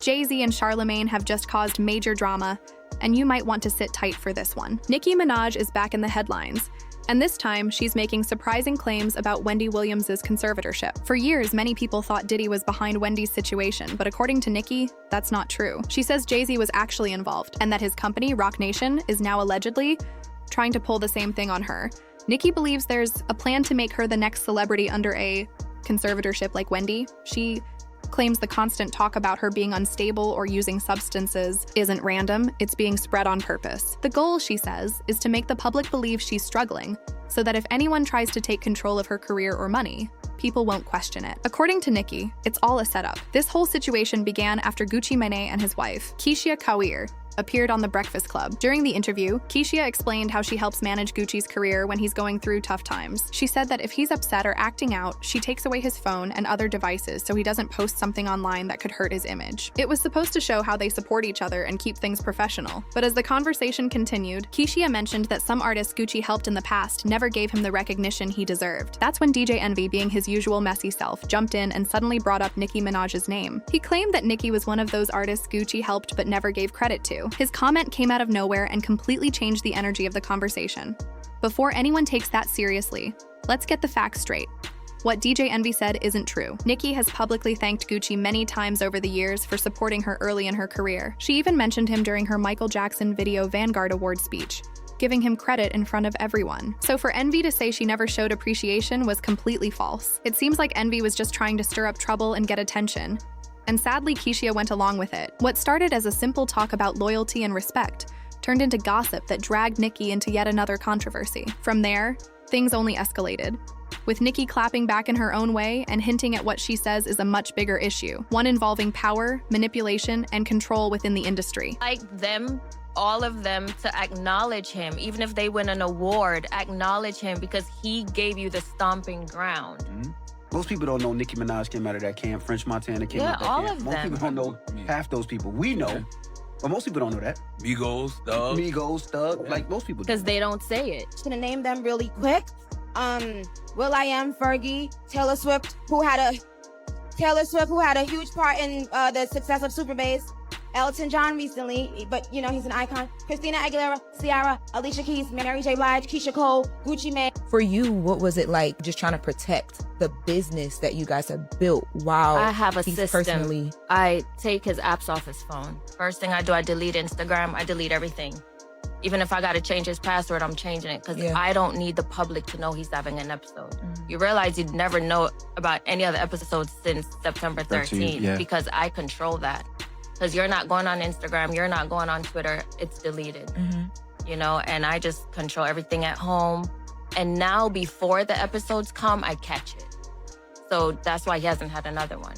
Jay-Z and Charlamagne have just caused major drama, and you might want to sit tight for this one. Nicki Minaj is back in the headlines, and this time she's making surprising claims about Wendy Williams' conservatorship. For years, many people thought Diddy was behind Wendy's situation, but according to Nicki, that's not true. She says Jay-Z was actually involved, and that his company, Roc Nation, is now allegedly trying to pull the same thing on her. Nicki believes there's a plan to make her the next celebrity under a conservatorship like Wendy. She claims the constant talk about her being unstable or using substances isn't random, it's being spread on purpose. The goal, she says, is to make the public believe she's struggling, so that if anyone tries to take control of her career or money, people won't question it. According to Nicki, it's all a setup. This whole situation began after Gucci Mane and his wife, Keyshia Ka'oir, appeared on The Breakfast Club. During the interview, Keyshia explained how she helps manage Gucci's career when he's going through tough times. She said that if he's upset or acting out, she takes away his phone and other devices so he doesn't post something online that could hurt his image. It was supposed to show how they support each other and keep things professional. But as the conversation continued, Keyshia mentioned that some artists Gucci helped in the past never gave him the recognition he deserved. That's when DJ Envy, being his usual messy self, jumped in and suddenly brought up Nicki Minaj's name. He claimed that Nicki was one of those artists Gucci helped but never gave credit to. His comment came out of nowhere and completely changed the energy of the conversation. Before anyone takes that seriously, let's get the facts straight. What DJ Envy said isn't true. Nicki has publicly thanked Gucci many times over the years for supporting her early in her career. She even mentioned him during her Michael Jackson video Vanguard Award speech, giving him credit in front of everyone. So for Envy to say she never showed appreciation was completely false. It seems like Envy was just trying to stir up trouble and get attention. And sadly, Keyshia went along with it. What started as a simple talk about loyalty and respect turned into gossip that dragged Nicki into yet another controversy. From there, things only escalated, with Nicki clapping back in her own way and hinting at what she says is a much bigger issue, one involving power, manipulation, and control within the industry. All of them to acknowledge him, even if they win an award, acknowledge him because he gave you the stomping ground. Mm-hmm. Most people don't know Nicki Minaj came out of that camp. French Montana came out of that all camp. of Most them. people don't know half those people. We know, but most people don't know that. Migos, Thug. Like most people do. Because they don't say it. Gonna name them really quick. will.i.am, Fergie, Taylor Swift, who had a huge part in the success of Super Bass. Elton John recently, but you know, he's an icon. Christina Aguilera, Ciara, Alicia Keys, Mary J. Blige, Keisha Cole, Gucci Mane. For you, what was it like just trying to protect the business that you guys have built while I have a he's system. personally... I take his apps off his phone. First thing I do, I delete Instagram, I delete everything. Even if I gotta change his password, I'm changing it because I don't need the public to know he's having an episode. You realize you'd never know about any other episodes since September 13th because I control that. Because you're not going on Instagram, you're not going on Twitter, it's deleted. You know, and I just control everything at home. And now before the episodes come, I catch it. So that's why he hasn't had another one.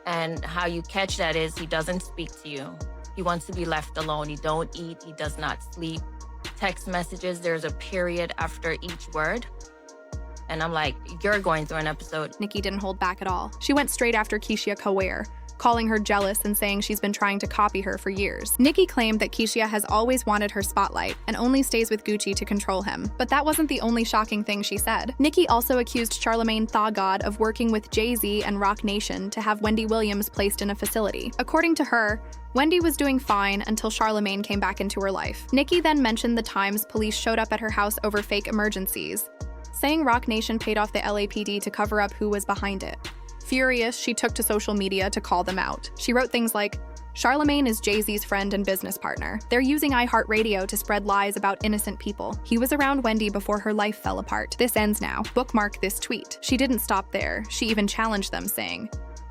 And how you catch that is he doesn't speak to you. He wants to be left alone. He don't eat, he does not sleep. Text messages, there's a period after each word. And I'm like, you're going through an episode. Nicki didn't hold back at all. She went straight after Keyshia Ka'oir, calling her jealous and saying she's been trying to copy her for years. Nicki claimed that Keyshia has always wanted her spotlight and only stays with Gucci to control him. But that wasn't the only shocking thing she said. Nicki also accused Charlamagne Tha God of working with Jay-Z and Roc Nation to have Wendy Williams placed in a facility. According to her, Wendy was doing fine until Charlamagne came back into her life. Nicki then mentioned the times police showed up at her house over fake emergencies, saying Roc Nation paid off the LAPD to cover up who was behind it. Furious, she took to social media to call them out. She wrote things like, Charlamagne is Jay-Z's friend and business partner. They're using iHeartRadio to spread lies about innocent people. He was around Wendy before her life fell apart. This ends now. Bookmark this tweet. She didn't stop there. She even challenged them, saying,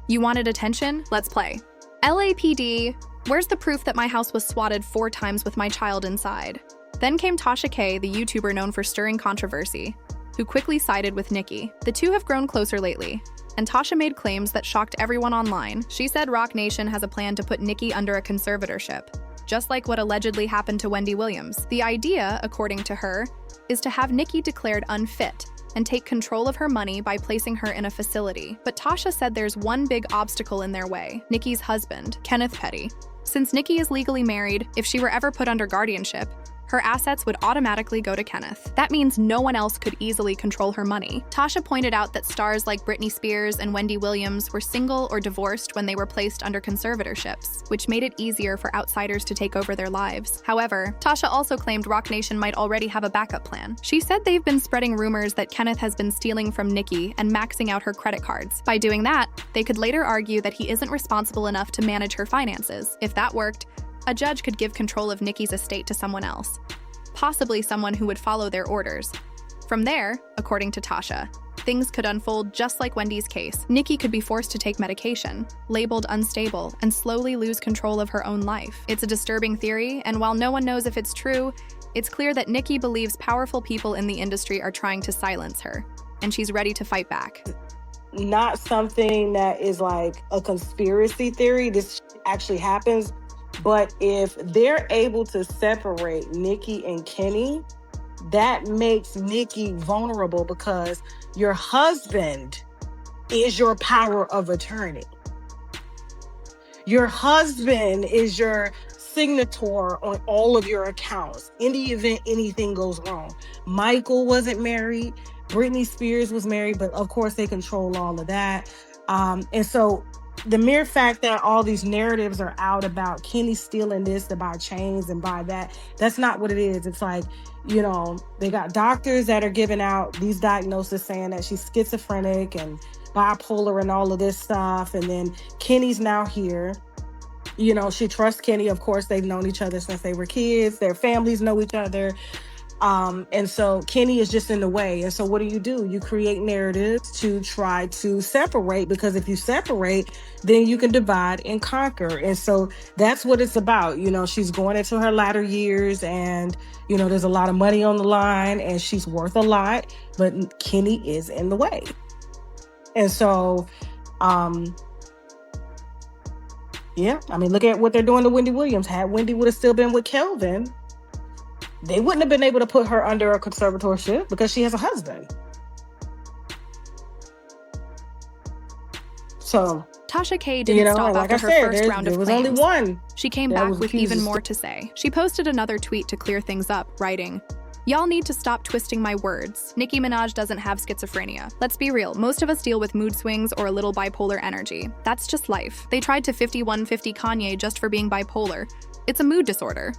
you wanted attention? Let's play. LAPD, where's the proof that my house was swatted 4 times with my child inside? Then came Tasha K, the YouTuber known for stirring controversy, who quickly sided with Nicki. The two have grown closer lately, and Tasha made claims that shocked everyone online. She said Roc Nation has a plan to put Nicki under a conservatorship, just like what allegedly happened to Wendy Williams. The idea, according to her, is to have Nicki declared unfit and take control of her money by placing her in a facility. But Tasha said there's one big obstacle in their way: Nicki's husband, Kenneth Petty. Since Nicki is legally married, if she were ever put under guardianship, her assets would automatically go to Kenneth. That means no one else could easily control her money. Tasha pointed out that stars like Britney Spears and Wendy Williams were single or divorced when they were placed under conservatorships, which made it easier for outsiders to take over their lives. However, Tasha also claimed Roc Nation might already have a backup plan. She said they've been spreading rumors that Kenneth has been stealing from Nicki and maxing out her credit cards. By doing that, they could later argue that he isn't responsible enough to manage her finances. If that worked, a judge could give control of Nicki's estate to someone else, possibly someone who would follow their orders. From there, according to Tasha, things could unfold just like Wendy's case. Nicki could be forced to take medication, labeled unstable, and slowly lose control of her own life. It's a disturbing theory, and while no one knows if it's true, it's clear that Nicki believes powerful people in the industry are trying to silence her, and she's ready to fight back. Not something that is like a conspiracy theory. This actually happens. But if they're able to separate Nicki and Kenny, that makes Nicki vulnerable because your husband is your power of attorney. Your husband is your signator on all of your accounts in the event anything goes wrong. Michael wasn't married. Britney Spears was married, but of course they control all of that. And so the mere fact that all these narratives are out about Kenny stealing this to buy chains and buy that, that's not what it is. It's like, you know, they got doctors that are giving out these diagnoses saying that she's schizophrenic and bipolar and all of this stuff. And then Kenny's now here. You know, she trusts Kenny. Of course, they've known each other since they were kids. Their families know each other. And so Kenny is just in the way. And so what do? You create narratives to try to separate, because if you separate, then you can divide and conquer. And so that's what it's about. You know, she's going into her latter years and, you know, there's a lot of money on the line and she's worth a lot, but Kenny is in the way. And so, yeah, I mean, look at what they're doing to Wendy Williams. Had Wendy would have still been with Kelvin, they wouldn't have been able to put her under a conservatorship because she has a husband. So Tasha K didn't stop after her first round of claims. There was only one. She came back with even more to say. She posted another tweet to clear things up, writing, "Y'all need to stop twisting my words. Nicki Minaj doesn't have schizophrenia. Let's be real, most of us deal with mood swings or a little bipolar energy. That's just life. They tried to 5150 Kanye just for being bipolar. It's a mood disorder,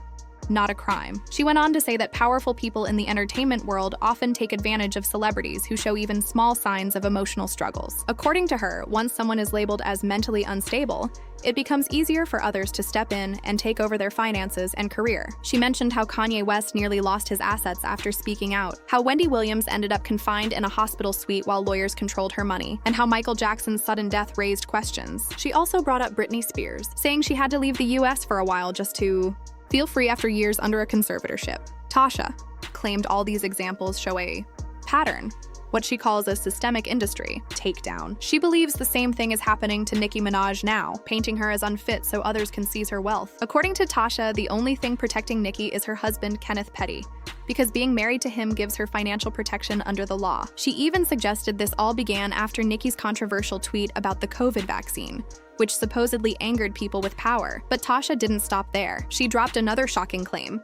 not a crime." She went on to say that powerful people in the entertainment world often take advantage of celebrities who show even small signs of emotional struggles. According to her, once someone is labeled as mentally unstable, it becomes easier for others to step in and take over their finances and career. She mentioned how Kanye West nearly lost his assets after speaking out, how Wendy Williams ended up confined in a hospital suite while lawyers controlled her money, and how Michael Jackson's sudden death raised questions. She also brought up Britney Spears, saying she had to leave the US for a while just to feel free after years under a conservatorship. Tasha claimed all these examples show a pattern, what she calls a systemic industry takedown. She believes the same thing is happening to Nicki Minaj now, painting her as unfit so others can seize her wealth. According to Tasha, the only thing protecting Nicki is her husband, Kenneth Petty, because being married to him gives her financial protection under the law. She even suggested this all began after Nicki's controversial tweet about the COVID vaccine, which supposedly angered people with power. But Tasha didn't stop there. She dropped another shocking claim,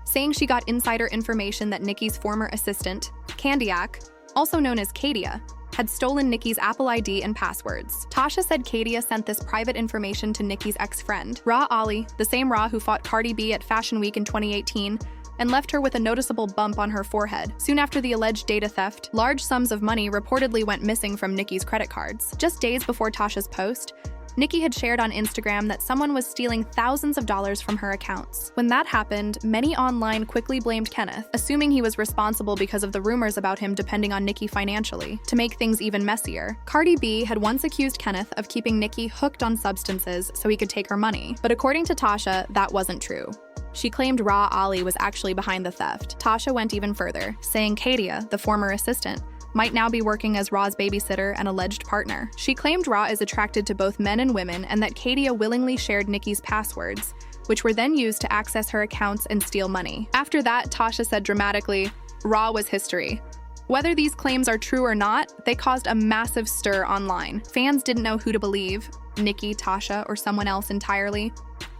saying she got insider information that Nicki's former assistant, Candiac, also known as Kadia, had stolen Nicki's Apple ID and passwords. Tasha said Kadia sent this private information to Nicki's ex-friend, Ra Ali, the same Ra who fought Cardi B at Fashion Week in 2018, and left her with a noticeable bump on her forehead. Soon after the alleged data theft, large sums of money reportedly went missing from Nicki's credit cards. Just days before Tasha's post, Nicki had shared on Instagram that someone was stealing thousands of dollars from her accounts. When that happened, many online quickly blamed Kenneth, assuming he was responsible because of the rumors about him depending on Nicki financially. To make things even messier, Cardi B had once accused Kenneth of keeping Nicki hooked on substances so he could take her money. But according to Tasha, that wasn't true. She claimed Ra Ali was actually behind the theft. Tasha went even further, saying Kadia, the former assistant, might now be working as Ra's babysitter and alleged partner. She claimed Ra is attracted to both men and women and that Kadia willingly shared Nicki's passwords, which were then used to access her accounts and steal money. After that, Tasha said dramatically, Ra was history. Whether these claims are true or not, they caused a massive stir online. Fans didn't know who to believe, Nicki, Tasha, or someone else entirely.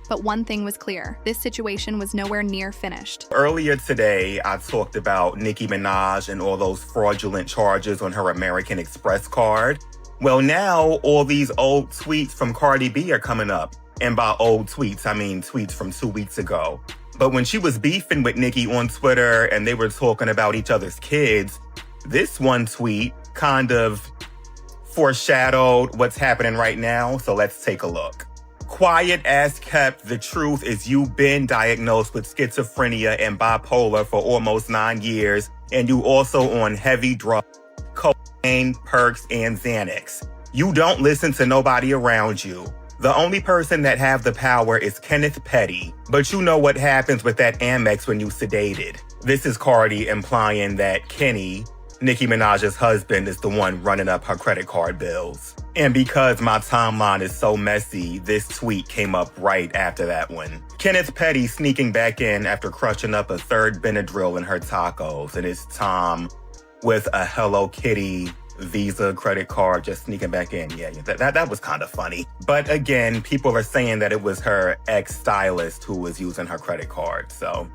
But one thing was clear, this situation was nowhere near finished. Earlier today, I talked about Nicki Minaj and all those fraudulent charges on her American Express card. Well, now all these old tweets from Cardi B are coming up. And by old tweets, I mean tweets from 2 weeks ago. But when she was beefing with Nicki on Twitter and they were talking about each other's kids, this one tweet kind of foreshadowed what's happening right now. So let's take a look. Quiet as kept, the truth is you've been diagnosed with schizophrenia and bipolar for almost 9 years, and you also on heavy drugs, cocaine, perks, and Xanax. You don't listen to nobody around you. The only person that have the power is Kenneth Petty, but you know what happens with that Amex when you sedated. This is Cardi implying that Kenny, Nicki Minaj's husband, is the one running up her credit card bills. And because my timeline is so messy, this tweet came up right after that one. Kenneth Petty sneaking back in after crushing up a third Benadryl in her tacos, and it's Tom with a Hello Kitty Visa credit card just sneaking back in. Yeah, that was kind of funny. But again, people are saying that it was her ex-stylist who was using her credit card, so...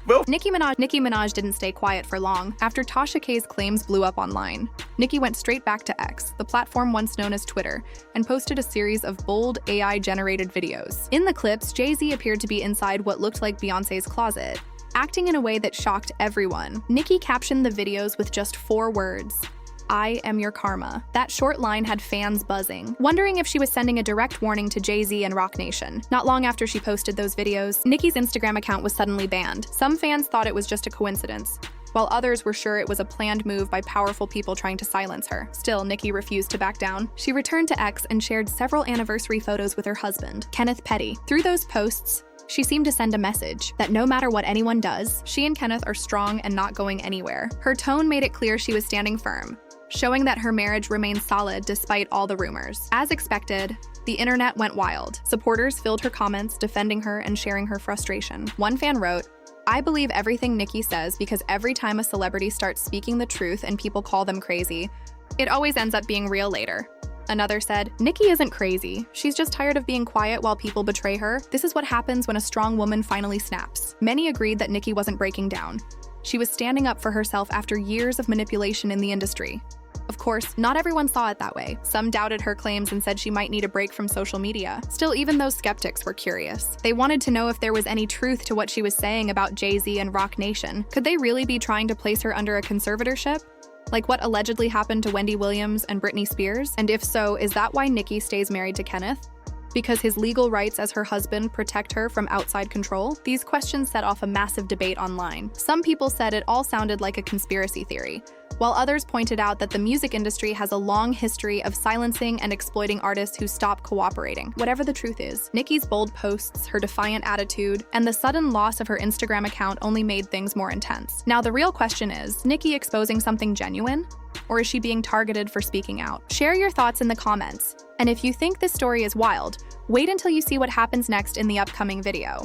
Well, Nicki Minaj didn't stay quiet for long. After Tasha K's claims blew up online, Nicki went straight back to X, the platform once known as Twitter, and posted a series of bold AI-generated videos. In the clips, Jay-Z appeared to be inside what looked like Beyoncé's closet, acting in a way that shocked everyone. Nicki captioned the videos with just 4 words: "I am your karma." That short line had fans buzzing, wondering if she was sending a direct warning to Jay-Z and Roc Nation. Not long after she posted those videos, Nicki's Instagram account was suddenly banned. Some fans thought it was just a coincidence, while others were sure it was a planned move by powerful people trying to silence her. Still, Nicki refused to back down. She returned to X and shared several anniversary photos with her husband, Kenneth Petty. Through those posts, she seemed to send a message that no matter what anyone does, she and Kenneth are strong and not going anywhere. Her tone made it clear she was standing firm, showing that her marriage remains solid despite all the rumors. As expected, the internet went wild. Supporters filled her comments, defending her and sharing her frustration. One fan wrote, "I believe everything Nicki says because every time a celebrity starts speaking the truth and people call them crazy, it always ends up being real later." Another said, "Nicki isn't crazy. She's just tired of being quiet while people betray her. This is what happens when a strong woman finally snaps." Many agreed that Nicki wasn't breaking down. She was standing up for herself after years of manipulation in the industry. Of course, not everyone saw it that way. Some doubted her claims and said she might need a break from social media. Still, even those skeptics were curious. They wanted to know if there was any truth to what she was saying about Jay-Z and Roc Nation. Could they really be trying to place her under a conservatorship, like what allegedly happened to Wendy Williams and Britney Spears? And if so, is that why Nicki stays married to Kenneth? Because his legal rights as her husband protect her from outside control? These questions set off a massive debate online. Some people said it all sounded like a conspiracy theory, while others pointed out that the music industry has a long history of silencing and exploiting artists who stop cooperating. Whatever the truth is, Nicki's bold posts, her defiant attitude, and the sudden loss of her Instagram account only made things more intense. Now the real question is Nicki exposing something genuine? Or is she being targeted for speaking out? Share your thoughts in the comments. And if you think this story is wild, wait until you see what happens next in the upcoming video.